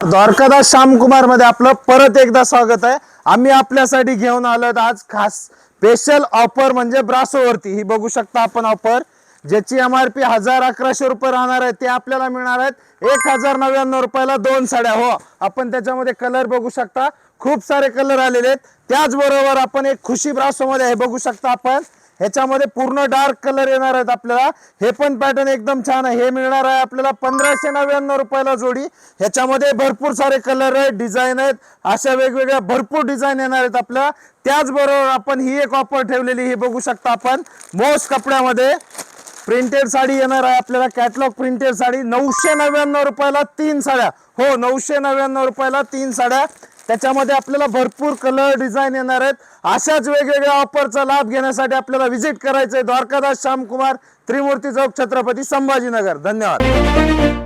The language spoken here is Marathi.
द्वारकादास श्यामकुमार मध्ये आपलं परत एकदा स्वागत आहे। आम्ही आपल्यासाठी घेऊन आलोत आज खास स्पेशल ऑफर म्हणजे ब्रासोवरती। ही बघू शकता आपण ऑफर, ज्याची MRP 1100 रुपये राहणार आहे, ते आपल्याला मिळणार आहेत 1099 रुपयाला 2 साड्या। हो, आपण त्याच्यामध्ये कलर बघू शकता, खूप सारे कलर आलेले आहेत। त्याचबरोबर आपण एक खुशी ब्रासो मध्ये हे बघू शकता आपण, ह्याच्यामध्ये पूर्ण डार्क कलर येणार आहेत आपल्याला। हे पण पॅटर्न एकदम छान आहे। हे मिळणार आहे आपल्याला 1599 रुपयाला जोडी। ह्याच्यामध्ये भरपूर सारे कलर आहेत, डिझाईन आहेत, अशा वेगवेगळ्या भरपूर डिझाईन येणार आहेत आपल्याला। त्याचबरोबर आपण ही एक ऑफर ठेवलेली, हे बघू शकता आपण, मोस कपड्यामध्ये प्रिंटेड साडी येणार आहे आपल्याला। कॅटलॉग प्रिंटेड साडी 999 रुपयाला 3 साड्या। हो, 999 रुपयाला 3 साड्या। त्याच्यामध्ये आपल्याला भरपूर कलर डिझाईन येणार आहेत। अशाच वेगवेगळ्या ऑफरचा लाभ घेण्यासाठी आपल्याला व्हिजिट करायचं आहे द्वारकादास श्यामकुमार, त्रिमूर्ती चौक, छत्रपती संभाजीनगर। धन्यवाद।